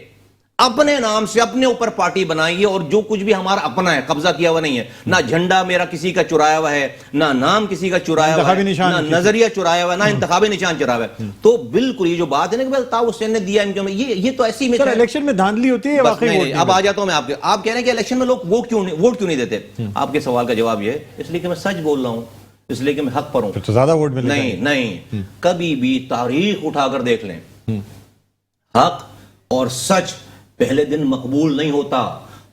اپنے نام سے اپنے اوپر پارٹی بنائی ہے, اور جو کچھ بھی ہمارا اپنا ہے قبضہ کیا ہوا نہیں ہے. نہ جھنڈا میرا کسی کا چرایا ہوا ہے, نہ نام کسی کا چرایا ہوا ہے, نہ نظریہ چرایا ہوا ہے, نہ انتخابی نشان چرایا ہوا ہے. تو بالکل یہ جو بات ہے نا کہ الطاف حسین نے دیا ایم کیو ایم, یہ تو ایسی میں الیکشن میں دھاندلی ہوتی ہے واقعی. اب آ جاتا ہوں میں آپ کہہ رہے ہیں کہ الیکشن میں لوگ ووٹ کیوں نہیں دیتے. آپ کے سوال کا جواب یہ ہے, اس لیے کہ میں سچ بول رہا ہوں, اس لیے کہ میں حق پر ہوں. تو زیادہ ووٹ ملے. نہیں, کبھی بھی تاریخ اٹھا کر دیکھ لیں, حق اور سچ پہلے دن مقبول نہیں ہوتا.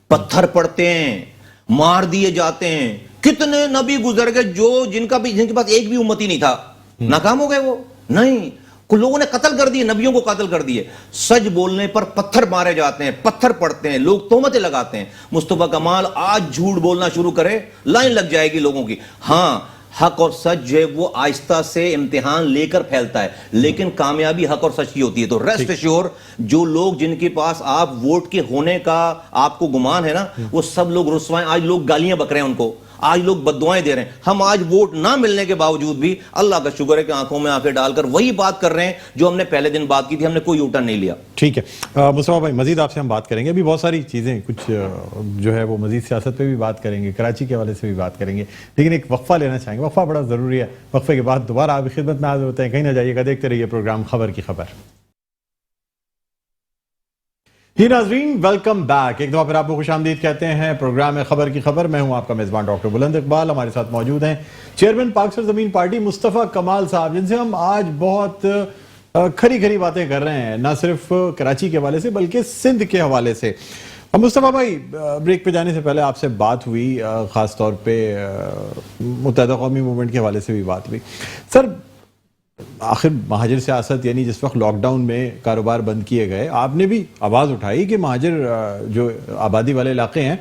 پتھر پڑتے ہیں, مار دیے جاتے ہیں. کتنے نبی گزر گئے جن کے پاس ایک بھی امتی نہیں تھا, ناکام ہو گئے وہ. نہیں, لوگوں نے قتل کر دیے, نبیوں کو قتل کر دیے. سچ بولنے پر پتھر مارے جاتے ہیں, پتھر پڑتے ہیں, لوگ تہمتیں لگاتے ہیں. مصطفیٰ کمال آج جھوٹ بولنا شروع کرے, لائن لگ جائے گی لوگوں کی. ہاں, حق اور سچ جو ہے وہ آہستہ سے امتحان لے کر پھیلتا ہے, لیکن کامیابی حق اور سچ کی ہوتی ہے. تو ریسٹ ایشور, جو لوگ جن کے پاس آپ ووٹ کے ہونے کا آپ کو گمان ہے نا, وہ سب لوگ رسوائیں, آج لوگ گالیاں بک رہے ہیں ان کو, آج لوگ بددعائیں دے رہے ہیں. ہم آج ووٹ نہ ملنے کے باوجود بھی اللہ کا شکر ہے کہ آنکھوں میں آنکھیں ڈال کر وہی بات کر رہے ہیں جو ہم نے پہلے دن بات کی تھی, ہم نے کوئی یوٹرن نہیں لیا. ٹھیک ہے مصطفیٰ بھائی, مزید آپ سے ہم بات کریں گے. ابھی بہت ساری چیزیں کچھ جو ہے وہ مزید سیاست پہ بھی بات کریں گے, کراچی کے حوالے سے بھی بات کریں گے, لیکن ایک وقفہ لینا چاہیں گے. وقفہ بڑا ضروری ہے. وقفے کے بعد دوبارہ آپ کی خدمت میں حاضر ہوتے ہیں. کہیں نہ جائیے گا, دیکھتے رہیے پروگرام خبر کی خبر. جی ناظرین, ویلکم بیک. ایک دفعہ پھر آپ کو خوش آمدید کہتے ہیں پروگرام خبر کی خبر. میں ہوں آپ کا میزبان ڈاکٹر بلند اقبال. ہمارے ساتھ موجود ہیں چیئرمین پاک سرزمین پارٹی مصطفیٰ کمال صاحب, جن سے ہم آج بہت کھری باتیں کر رہے ہیں, نہ صرف کراچی کے حوالے سے بلکہ سندھ کے حوالے سے. مصطفیٰ بھائی, بریک پہ جانے سے پہلے آپ سے بات ہوئی, خاص طور پہ متحدہ قومی موومنٹ کے حوالے سے بھی بات ہوئی. سر, آخر مہاجر سیاست, یعنی جس وقت لاک ڈاؤن میں کاروبار بند کیے گئے, آپ نے بھی آواز اٹھائی کہ مہاجر جو آبادی والے علاقے ہیں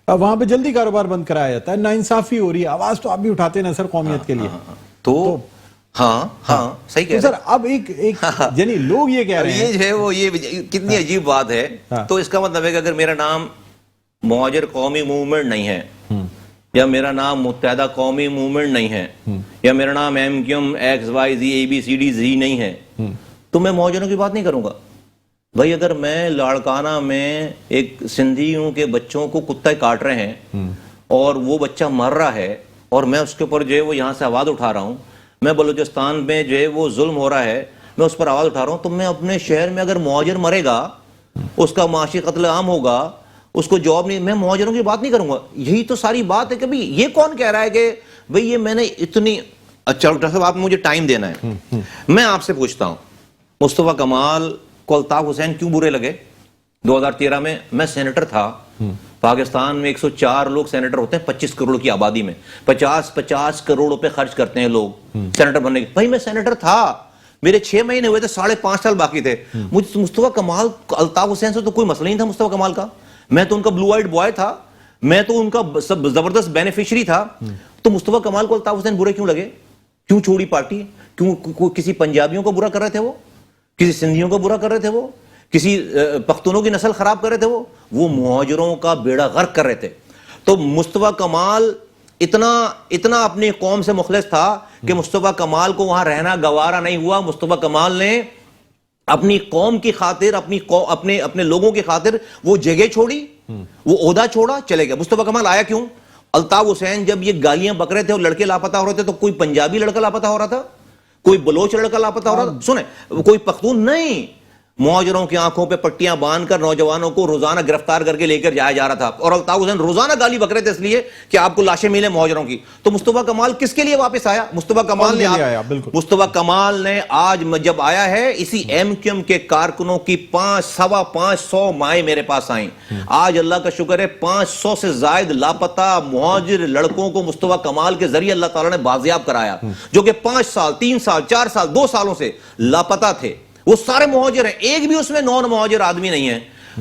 وہاں پہ جلدی کاروبار بند کرایا جاتا ہے, ناانصافی ہو رہی ہے. آواز تو آپ بھی اٹھاتے ہیں نا سر قومیت کے لیے. تو ہاں صحیح کہہ رہے ہیں سر. اب ایک یعنی لوگ یہ کہہ رہے ہیں, یہ جو ہے وہ یہ کتنی عجیب بات ہے. تو اس کا مطلب ہے کہ اگر میرا نام مہاجر قومی موومنٹ نہیں ہے, یا میرا نام متحدہ قومی موومنٹ نہیں ہے, یا میرا نام M Q M X Y Z A B C D Z نہیں ہے, تو میں مہاجروں کی بات نہیں کروں گا. بھائی اگر میں لاڑکانہ میں ایک سندھیوں کے بچوں کو کتے کاٹ رہے ہیں اور وہ بچہ مر رہا ہے, اور میں اس کے اوپر جو ہے وہ یہاں سے آواز اٹھا رہا ہوں, میں بلوچستان میں جو ہے وہ ظلم ہو رہا ہے, میں اس پر آواز اٹھا رہا ہوں, تو میں اپنے شہر میں اگر مہاجر مرے گا, اس کا معاشی قتل عام ہوگا, اس کو جاب نہیں, میں مہاجروں کی بات نہیں کروں گا. یہی تو ساری بات ہے کہ بھئی یہ کون کہہ رہا ہے کہ بھئی یہ میں نے اتنی. اچھا ڈاکٹر صاحب, آپ مجھے ٹائم دینا ہے. میں آپ سے پوچھتا ہوں, مصطفیٰ کمال کو الطاف حسین کیوں برے لگے؟ 2013 میں سینیٹر تھا. پاکستان میں 104 لوگ سینیٹر ہوتے ہیں 25 کروڑ کی آبادی میں, 50 کروڑ روپے خرچ کرتے ہیں لوگ سینیٹر بننے کے. بھائی میں سینیٹر تھا, میرے 6 مہینے ہوئے تھے, 5.5 سال باقی تھے. مجھے مصطفیٰ کمال الطاف حسین سے تو کوئی مسئلہ نہیں تھا مصطفیٰ کمال کا. میں تو ان کا بلو آئیڈ بوائے تھا, میں تو ان کا زبردست بینیفیشری تھا, تو مصطفیٰ کمال کو الطاف حسین برے کیوں لگے؟ کیوں چھوڑی پارٹی؟ کیوں کسی پنجابیوں کو برا کر رہے تھے وہ, کسی سندھیوں کو برا کر رہے تھے وہ, کسی پختونوں کی نسل خراب کر رہے تھے وہ مہاجروں کا بیڑا غرق کر رہے تھے. تو مصطفیٰ کمال اتنا اپنی قوم سے مخلص تھا کہ مصطفیٰ کمال کو وہاں رہنا گوارا نہیں ہوا. مصطفیٰ کمال نے اپنی قوم کی خاطر, اپنے لوگوں کی خاطر وہ جگہ چھوڑی, وہ عہدہ چھوڑا, چلے گیا. مصطفیٰ کمال آیا کیوں؟ الطاف حسین جب یہ گالیاں بک رہے تھے اور لڑکے لاپتہ ہو رہے تھے, تو کوئی پنجابی لڑکا لاپتہ ہو رہا تھا, کوئی بلوچ لڑکا لاپتہ ہو رہا تھا, سنیں, کوئی پختون نہیں. مہاجروں کی آنکھوں پہ پٹیاں باندھ کر نوجوانوں کو روزانہ گرفتار کر کے لے کر جایا جا رہا تھا, اور الطاف حسین روزانہ گالی بک رہے تھے اس لیے کہ آپ کو لاشیں ملیں مہاجروں کی. تو مصطفیٰ کمال کس کے لیے واپس آیا؟ مصطفیٰ کمال نے آج جب آیا ہے, اسی ایم کیو ایم کے کارکنوں کی 500 مائیں میرے پاس آئیں. آج اللہ کا شکر ہے 500 سے زائد لاپتہ مہاجر لڑکوں کو مصطفیٰ کمال کے ذریعے اللہ تعالیٰ نے بازیاب کرایا, جو کہ 5 سال 3 سال 4 سال 2 سالوں سے لاپتہ تھے. وہ سارے مہاجر ہیں, ایک بھی اس میں نان مہاجر آدمی نہیں ہے.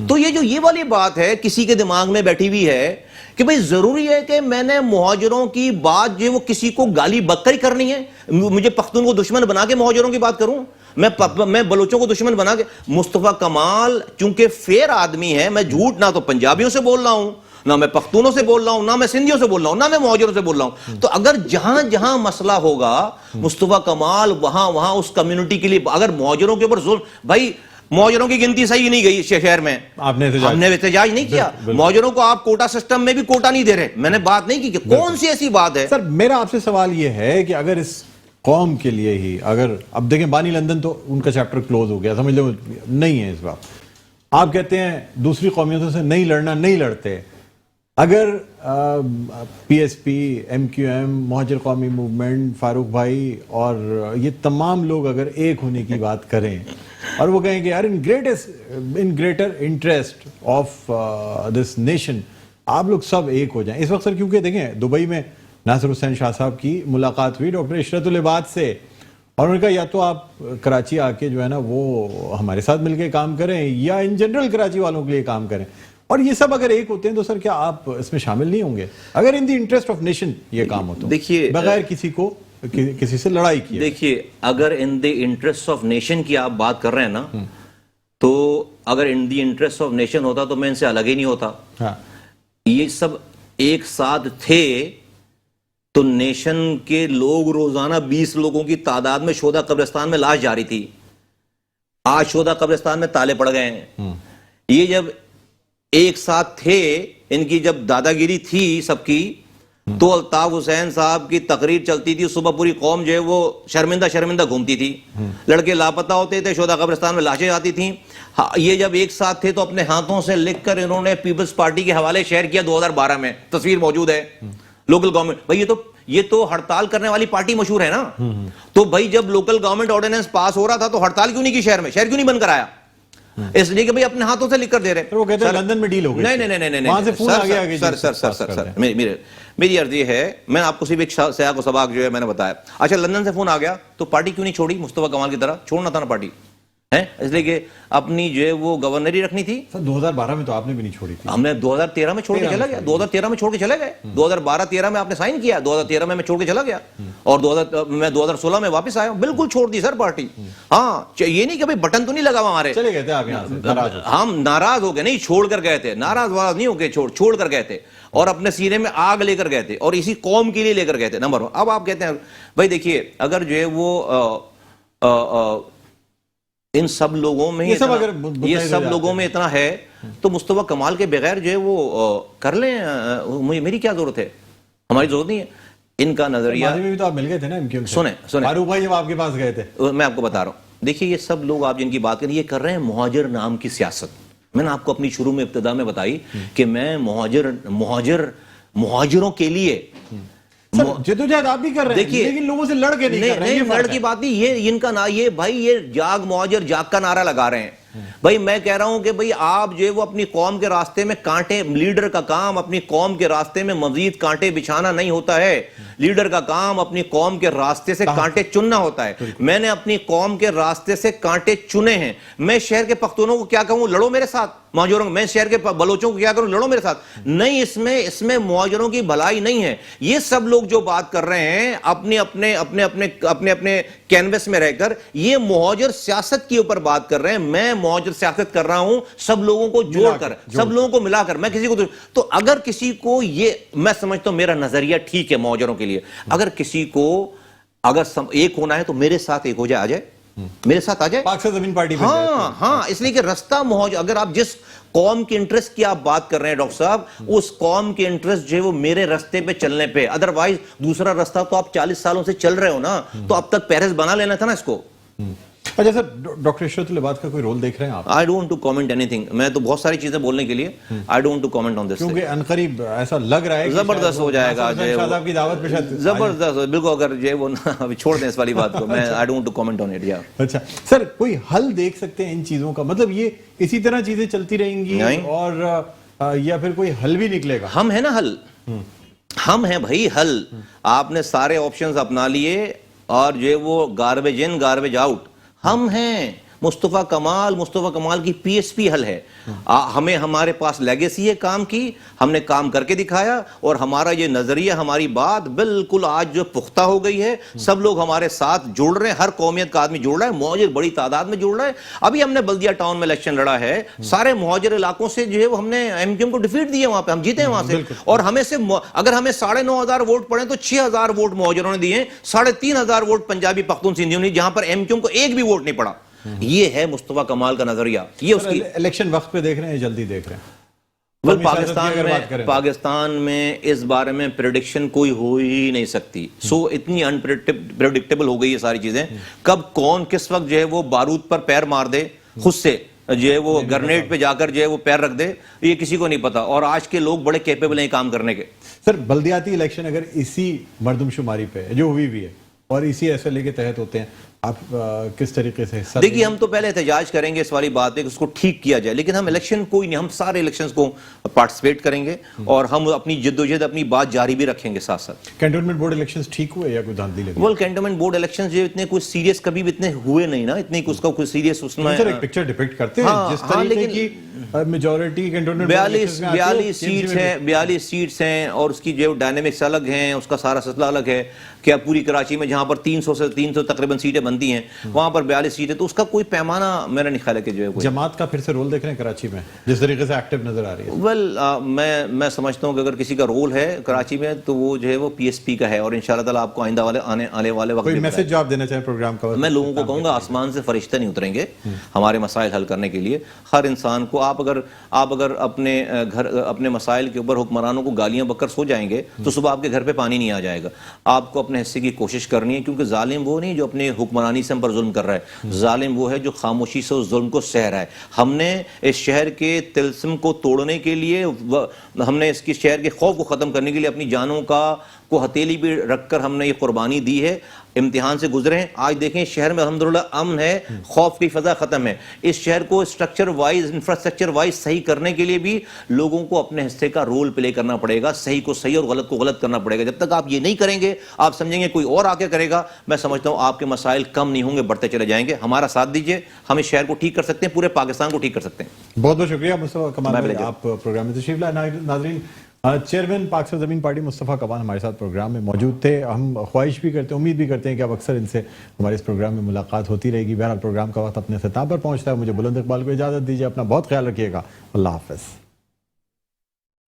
تو یہ والی بات ہے کسی کے دماغ میں بیٹھی ہوئی ہے کہ بھئی ضروری ہے کہ میں نے مہاجروں کی بات جو وہ کسی کو گالی بک ہی کرنی ہے, مجھے پختون کو دشمن بنا کے مہاجروں کی بات کروں, میں بلوچوں کو دشمن بنا کے. مصطفیٰ کمال چونکہ فیر آدمی ہے, میں جھوٹ نہ تو پنجابیوں سے بول رہا ہوں, نہ میں پختونوں سے بول رہا ہوں, نہ میں سندھیوں سے بول رہا ہوں, نہ میں مہاجروں سے بول رہا ہوں. تو اگر جہاں مسئلہ ہوگا مصطفیٰ کمال وہاں اس کمیونٹی کے لیے, اگر مہاجروں کے اوپر ظلم, بھائی مہاجروں کی گنتی صحیح نہیں گئی شہر میں, ہم نے احتجاج نہیں کیا. مہاجروں کو آپ کوٹا سسٹم میں بھی کوٹا نہیں دے رہے, میں نے بات نہیں کی کہ کون سی ایسی بات ہے. سر میرا آپ سے سوال یہ ہے کہ اگر اس قوم کے لیے ہی, اگر اب دیکھیں بانی لندن تو ان کا چیپٹر کلوز ہو گیا, سمجھ لو نہیں ہے اس بات, آپ کہتے ہیں دوسری قومیتوں سے نہیں لڑنا, نہیں لڑتے. اگر P S P, M Q M, Muhajir Qaumi movement, فاروق بھائی اور یہ تمام لوگ اگر ایک ہونے کی بات کریں اور وہ کہیں کہ یار in greater interest of this nation آپ لوگ سب ایک ہو جائیں. اس وقت سر کیونکہ دیکھیں دبئی میں ناصر حسین شاہ صاحب کی ملاقات ہوئی ڈاکٹر عشرت العباد سے, اور انہوں نے کہا یا تو آپ کراچی آ کے جو ہے نا وہ ہمارے ساتھ مل کے کام کریں, یا ان جنرل کراچی والوں کے لیے کام کریں. اور یہ سب اگر ایک ہوتے ہیں تو سر کیا آپ اس میں شامل نہیں ہوں گے اگر ان دی انٹرسٹ آف نیشن یہ کام ہوتا؟ دیکھیے بغیر کسی سے لڑائی کیے. دیکھیے اگر ان دی انٹرسٹ آف نیشن کی آپ بات کر رہے ہیں نا, تو اگر ان دی انٹرسٹ آف نیشن ہوتا تو میں ان سے الگ ہی نہیں ہوتا. یہ سب ایک ساتھ تھے تو نیشن کے لوگ روزانہ 20 لوگوں کی تعداد میں شہداء قبرستان میں لاش جاری تھی. آج شہداء قبرستان میں تالے پڑ گئے ہیں. یہ جب ایک ساتھ تھے, ان کی جب دادا گیری تھی سب کی, تو الطاف حسین صاحب کی تقریر چلتی تھی, صبح پوری قوم جو ہے وہ شرمندہ گھومتی تھی, لڑکے لاپتہ ہوتے تھے, شہداء قبرستان میں لاشیں آتی تھیں. یہ جب ایک ساتھ تھے تو اپنے ہاتھوں سے لکھ کر انہوں نے پیپلز پارٹی کے حوالے شیئر کیا 2012 میں, تصویر موجود ہے. لوکل گورنمنٹ, بھائی یہ تو ہڑتال کرنے والی پارٹی مشہور ہے نا, تو بھائی جب لوکل گورنمنٹ آرڈیننس پاس ہو رہا تھا تو ہڑتال کیوں نہیں کی شہر میں, شہر کیوں نہیں بند کرایا؟ اس لیے کہ بھئی اپنے ہاتھوں سے لکھ کر دے رہے. وہ کہتے ہیں لندن میں ڈیل ہو گئی. نہیں وہاں سے فون آ گیا. سر میری عرض یہ ہے, میں آپ کو صرف ایک سیاق و سباق جو ہے میں نے بتایا. اچھا لندن سے فون آ گیا تو پارٹی کیوں نہیں چھوڑی مصطفیٰ کمال کی طرح؟ چھوڑنا تھا نا پارٹی, ہے اس لیے کہ اپنی جو ہے وہ گورنری رکھنی تھی. سر 2012 میں تو آپ نے بھی نہیں چھوڑی تھی. ہم نے 2013 میں چھوڑ کے چلا گیا, 2013 میں چھوڑ کے چلے گئے, 2012-13 میں آپ نے سائن کیا, 2013 میں چھوڑ کے چلا گیا, اور میں 2016 میں واپس آیا ہوں. بالکل چھوڑ دی سر پارٹی. ہاں یہ نہیں کہ بھائی بٹن تو نہیں لگا ہمارے, چلے گئے تھے آپ یہاں سے, ہم ناراض ہو گئے, نہیں چھوڑ کر گئے تھے, ناراض نہیں ہو گئے, چھوڑ کر گئے تھے, اور اپنے سینے میں آگ لے کر گئے تھے, اور اسی قوم کے لیے لے کر گئے تھے. نمبر 1. اب آپ کہتے ہیں بھائی دیکھیے اگر جو ہے وہ ان سب لوگوں میں اتنا ہے تو مصطفیٰ کمال کے بغیر جو ہے وہ کر لیں, میری کیا ضرورت ہے, ہماری ضرورت نہیں ہے. ان کا نظریہ میں بھی تو آپ مل گئے تھے نا, سنیں فاروق بھائی جب آپ کے پاس گئے تھے, میں آپ کو بتا رہا ہوں. دیکھیے یہ سب لوگ آپ جن کی بات کریں یہ کر رہے ہیں مہاجر نام کی سیاست. میں نے آپ کو اپنی شروع میں ابتدا میں بتائی کہ میں مہاجروں کے لیے جدوجہد آپ بھی کر رہے ہیں, لیکن لوگوں سے لڑ کے نہیں کر رہے ہیں. لڑ کی بات نہیں, یہ ان کا یہ بھائی یہ جاگ مہاجر جاگ کا نعرہ لگا رہے ہیں. بھائی میں کہہ رہا ہوں کہ بھئی آپ جو ہے وہ اپنی قوم کے راستے میں کانٹے, لیڈر کا کام اپنی قوم کے راستے میں مزید کانٹے بچھانا نہیں ہوتا ہے. لیڈر کا کام اپنی قوم کے راستے سے کانٹے چننا ہوتا ہے. میں نے اپنی قوم کے راستے سے کانٹے چنے ہیں. میں شہر کے پختونوں کو کیا کہوں لڑو میرے ساتھ, مہاجروں, میں شہر کے بلوچوں کو کیا کروں لڑو میرے ساتھ, نہیں, اس میں مہاجروں کی بھلائی نہیں ہے. یہ سب لوگ جو بات کر رہے ہیں اپنے اپنے کینوس میں رہ کر یہ مہاجر سیاست کے اوپر بات کر رہے ہیں. میں مہاجر سیاست کر رہا ہوں سب لوگوں کو جوڑ کر, سب لوگوں کو ملا کر. میں کسی کو تو اگر کسی کو یہ, میں سمجھتا ہوں میرا نظریہ ٹھیک ہے مہاجروں کے لیے, اگر کسی کو اگر ایک ہونا ہے تو میرے ساتھ ایک ہو جائے, آ جائے میرے ساتھ آ جائے, پاک سے زمین پارٹی. ہاں, اس لیے کہ رستہ مہاجر, اگر آپ جس قوم کے انٹرسٹ کی آپ بات کر رہے ہیں ڈاکٹر صاحب, اس قوم کے انٹرسٹ جو ہے وہ میرے رستے پہ چلنے پہ, ادروائز دوسرا رستہ تو آپ 40 سالوں سے چل رہے ہو نا, تو اب تک پیرس بنا لینا تھا نا اس کو. اچھا سر, ڈاکٹر عشرت العباد کا کوئی رول دیکھ رہے ہیں آپ؟ I don't want to comment anything. میں تو بہت ساری چیزیں بولنے کے لیے I don't want to comment on this. کیونکہ عنقریب ایسا لگ رہا ہے زبردست ہو جائے گا, صاحب کی دعوت پہ شاید زبردست, بالکل, اگر جو ہے وہ ابھی چھوڑ دیں اس والی بات کو, میں I don't want to comment on it. اچھا سر, کوئی حل دیکھ سکتے ہیں ان چیزوں کا, مطلب یہ اسی طرح چیزیں چلتی رہیں گی اور یا پھر کوئی حل بھی نکلے گا؟ ہم ہیں نا حل, ہم ہیں بھائی حل. آپ نے سارے آپشنز اپنا لیے اور جو ہے وہ گاربیج ان گاربیج آؤٹ, ہم ہیں. مصطفیٰ کمال کی پی ایس پی حل ہے. ہمیں ہمارے پاس لیگیسی ہے کام کی, ہم نے کام کر کے دکھایا, اور ہمارا یہ نظریہ, ہماری بات بالکل آج جو پختہ ہو گئی ہے. سب لوگ ہمارے ساتھ جڑ رہے ہیں, ہر قومیت کا آدمی جڑ رہا ہے, مہاجر بڑی تعداد میں جڑ رہا ہے. ابھی ہم نے بلدیہ ٹاؤن میں الیکشن لڑا ہے, سارے مہاجر علاقوں سے جو ہے ہم نے ایم کیو ایم کو ڈیفیٹ دیے, وہاں پہ ہم جیتے ہیں وہاں سے. اور ہمیں سے اگر ہمیں 9,500 ووٹ پڑے تو 6,000 ووٹ مہاجروں نے دیے, 3,500 ووٹ پنجابی پختون سندھیوں نے, جہاں پر ایم کیو ایم کو ایک بھی ووٹ نہیں پڑا. یہ ہے مصطفیٰ کمال کا نظریہ. یہ اس کی الیکشن وقت پہ دیکھ رہے ہیں, جلدی دیکھ رہے ہیں. پاکستان میں اس بارے میں پریڈکشن کوئی ہو ہی نہیں سکتی. سو اتنی انپریڈکٹیبل ہو گئی یہ ساری چیزیں, کب کون کس وقت جو ہے وہ بارود پر پیر مار دے خود سے, جو ہے وہ گرنیٹ پہ جا کر جو ہے وہ پیر رکھ دے, یہ کسی کو نہیں پتا. اور آج کے لوگ بڑے کیپیبل ہیں کام کرنے کے. سر, بلدیاتی الیکشن اگر اسی مردم شماری پہ جو ہوئی بھی ہے اور اسی ایس ایل اے کے تحت ہوتے ہیں, آپ کس طریقے سے حصہ؟ دیکھیے, ہم تو پہلے احتجاج کریں گے اس والی بات پہ کہ اس کو ٹھیک کیا جائے, لیکن ہم الیکشن کوئی نہیں, ہم سارے الیکشنز کو پارٹیسپیٹ کریں گے اور ہم اپنی جدوجہد اپنی بات جاری بھی رکھیں گے ساتھ ساتھ. کینٹونمنٹ بورڈ الیکشنز ٹھیک ہوئے یا کوئی دھاندلی لگی؟ وہ کینٹونمنٹ بورڈ الیکشنز جو اتنے کوئی سیریس کبھی بھی اتنے ہوئے نہیں نا, اتنے اس کا کوئی سیریس اس میں ایک پکچر ڈپکٹ کرتے ہیں جس طریقے کی میجورٹی کینٹونمنٹ 42 سیٹس ہیں اور اس کی جو ڈائنامکس الگ ہیں, اس کا سارا سلسلہ الگ ہے. کیا پوری کراچی میں جہاں پر 300 تقریباً سیٹیں بنتی ہیں, وہاں پر 42 سیٹیں, تو اس کا کوئی پیمانہ میرا نہیں خیال ہے کہ جو ہے. جماعت کا پھر سے رول دیکھ رہے ہیں کراچی میں جس طریقے سے ایکٹیو نظر آ رہی ہے؟ ویل, میں سمجھتا ہوں کہ اگر کسی کا رول ہے کراچی میں تو وہ جو ہے وہ پی ایس پی کا ہے, اور انشاءاللہ تعالیٰ آپ کو آئندہ آنے والے وقت کوئی میسج جو آپ دینا چاہیں پروگرام کا؟ میں لوگوں کو کہوں گا, آسمان سے فرشتے نہیں اتریں گے ہمارے مسائل حل کرنے کے لیے. ہر انسان کو آپ اگر اپنے مسائل کے اوپر حکمرانوں کو گالیاں بکر سو جائیں گے تو صبح آپ کے گھر پہ پانی نہیں آ جائے گا. آپ کو اپنے حصے کی کوشش کرنی ہے, کیونکہ ظالم وہ نہیں جو اپنے حکمرانی سے ہم پر ظلم کر رہا ہے, ظالم وہ ہے جو خاموشی سے اس ظلم کو سہ رہا ہے. ہم نے اس شہر کے طلسم کو توڑنے کے لیے, ہم نے اس کی شہر کے خوف کو ختم کرنے کے لیے اپنی جانوں کو ہتھیلی پہ رکھ کر ہم نے یہ قربانی دی ہے. امتحان سے گزرے ہیں. آج دیکھیں شہر میں الحمدللہ امن ہے, خوف کی فضا ختم ہے. اس شہر کو اسٹرکچر وائز, انفراسٹرکچر وائز صحیح کرنے کے لیے بھی لوگوں کو اپنے حصے کا رول پلے کرنا پڑے گا, صحیح کو صحیح اور غلط کو غلط کرنا پڑے گا. جب تک آپ یہ نہیں کریں گے, آپ سمجھیں گے کوئی اور آ کے کرے گا, میں سمجھتا ہوں آپ کے مسائل کم نہیں ہوں گے, بڑھتے چلے جائیں گے. ہمارا ساتھ دیجئے, ہم اس شہر کو ٹھیک کر سکتے ہیں, پورے پاکستان کو ٹھیک کر سکتے ہیں. بہت بہت شکریہ مصطفیٰ کمال, آپ پروگرام میں تشریف لائے. ناظرین, چیئرمین پاک سے زمین پارٹی مصطفیٰ کمال ہمارے ساتھ پروگرام میں موجود تھے. ہم خواہش بھی کرتے ہیں, امید بھی کرتے ہیں کہ اب اکثر ان سے ہمارے اس پروگرام میں ملاقات ہوتی رہے گی. بہرحال پروگرام کا وقت اپنے اختتام پر پہنچتا ہے. مجھے بلند اقبال کو اجازت دیجیے, اپنا بہت خیال رکھیے گا. اللہ حافظ.